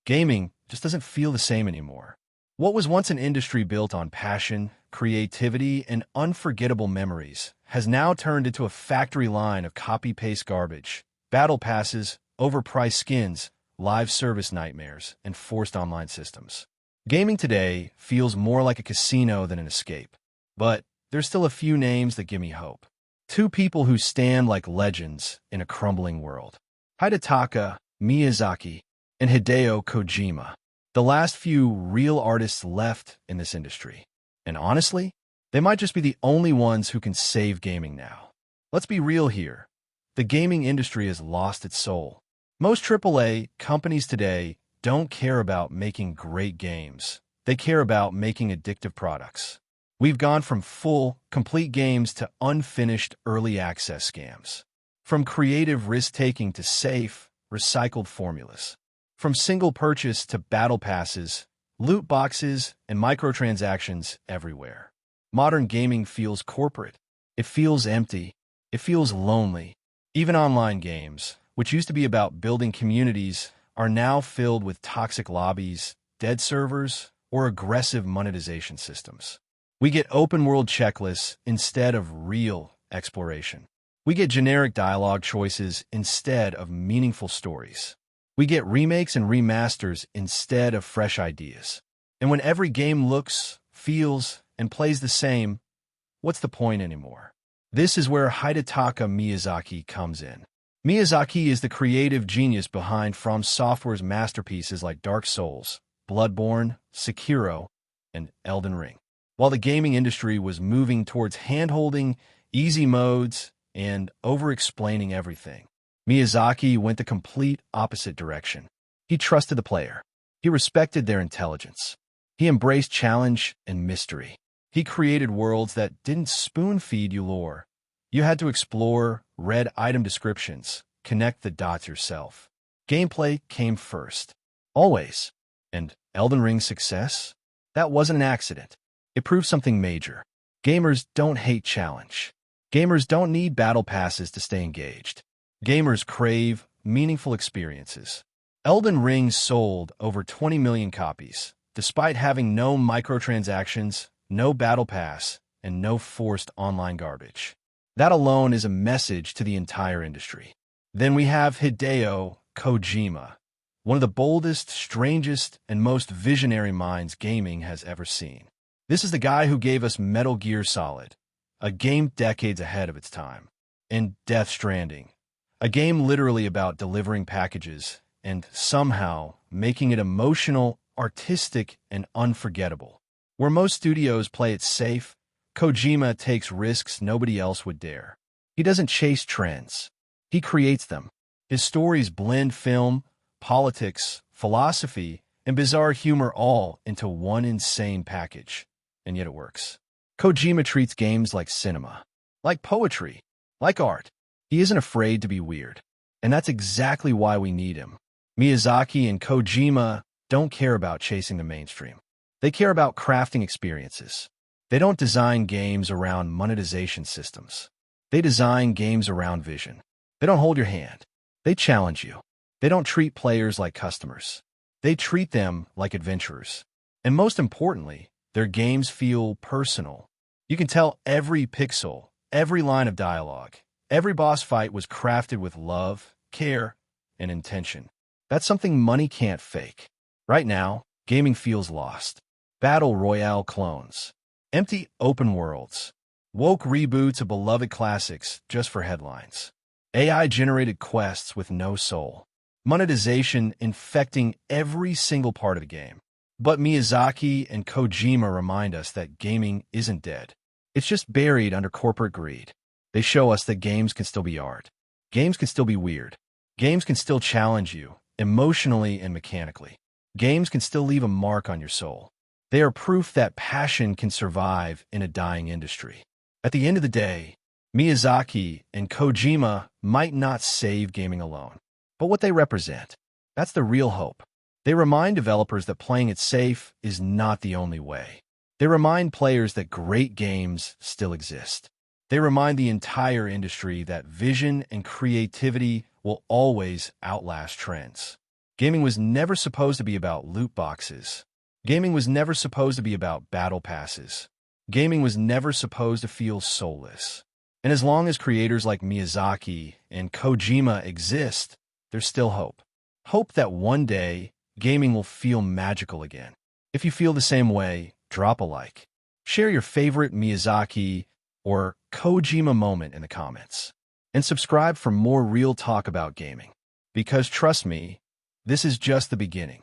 Gaming just doesn't feel the same anymore. What was once an industry built on passion, creativity, and unforgettable memories has now turned into a factory line of copy-paste garbage, battle passes, overpriced skins, live service nightmares, and forced online systems. Gaming today feels more like a casino than an escape. But there's still a few names that give me hope. Two people who stand like legends in a crumbling world. Hidetaka Miyazaki and Hideo Kojima, the last few real artists left in this industry. And honestly, they might just be the only ones who can save gaming now. Let's be real here. The gaming industry has lost its soul. Most AAA companies today don't care about making great games. They care about making addictive products. We've gone from full, complete games to unfinished early access scams. From creative risk-taking to safe, recycled formulas. From single purchase to battle passes, loot boxes, and microtransactions everywhere. Modern gaming feels corporate. It feels empty. It feels lonely. Even online games, which used to be about building communities, are now filled with toxic lobbies, dead servers, or aggressive monetization systems. We get open-world checklists instead of real exploration. We get generic dialogue choices instead of meaningful stories. We get remakes and remasters instead of fresh ideas. And when every game looks, feels, and plays the same, what's the point anymore? This is where Hidetaka Miyazaki comes in. Miyazaki is the creative genius behind From Software's masterpieces like Dark Souls, Bloodborne, Sekiro, and Elden Ring. While the gaming industry was moving towards hand-holding, easy modes, and over-explaining everything, Miyazaki went the complete opposite direction. He trusted the player. He respected their intelligence. He embraced challenge and mystery. He created worlds that didn't spoon-feed you lore. You had to explore, read item descriptions, connect the dots yourself. Gameplay came first. Always. And Elden Ring's success? That wasn't an accident. It proved something major. Gamers don't hate challenge. Gamers don't need battle passes to stay engaged. Gamers crave meaningful experiences. Elden Ring sold over 20 million copies, despite having no microtransactions, no battle pass, and no forced online garbage. That alone is a message to the entire industry. Then we have Hideo Kojima, one of the boldest, strangest, and most visionary minds gaming has ever seen. This is the guy who gave us Metal Gear Solid, a game decades ahead of its time, and Death Stranding, a game literally about delivering packages and somehow making it emotional, artistic, and unforgettable. Where most studios play it safe, Kojima takes risks nobody else would dare. He doesn't chase trends. He creates them. His stories blend film, politics, philosophy, and bizarre humor all into one insane package. And yet it works. Kojima treats games like cinema, like poetry, like art. He isn't afraid to be weird. And that's exactly why we need him. Miyazaki and Kojima don't care about chasing the mainstream. They care about crafting experiences. They don't design games around monetization systems. They design games around vision. They don't hold your hand. They challenge you. They don't treat players like customers. They treat them like adventurers. And most importantly, their games feel personal. You can tell every pixel, every line of dialogue, every boss fight was crafted with love, care, and intention. That's something money can't fake. Right now, gaming feels lost. Battle Royale clones. Empty open worlds. Woke reboots of beloved classics just for headlines. AI-generated quests with no soul. Monetization infecting every single part of the game. But Miyazaki and Kojima remind us that gaming isn't dead. It's just buried under corporate greed. They show us that games can still be art. Games can still be weird. Games can still challenge you, emotionally and mechanically. Games can still leave a mark on your soul. They are proof that passion can survive in a dying industry. At the end of the day, Miyazaki and Kojima might not save gaming alone. But what they represent, that's the real hope. They remind developers that playing it safe is not the only way. They remind players that great games still exist. They remind the entire industry that vision and creativity will always outlast trends. Gaming was never supposed to be about loot boxes. Gaming was never supposed to be about battle passes. Gaming was never supposed to feel soulless. And as long as creators like Miyazaki and Kojima exist, there's still hope. Hope that one day, gaming will feel magical again. If you feel the same way, drop a like. Share your favorite Miyazaki or Kojima moment in the comments. And subscribe for more real talk about gaming. Because trust me, this is just the beginning.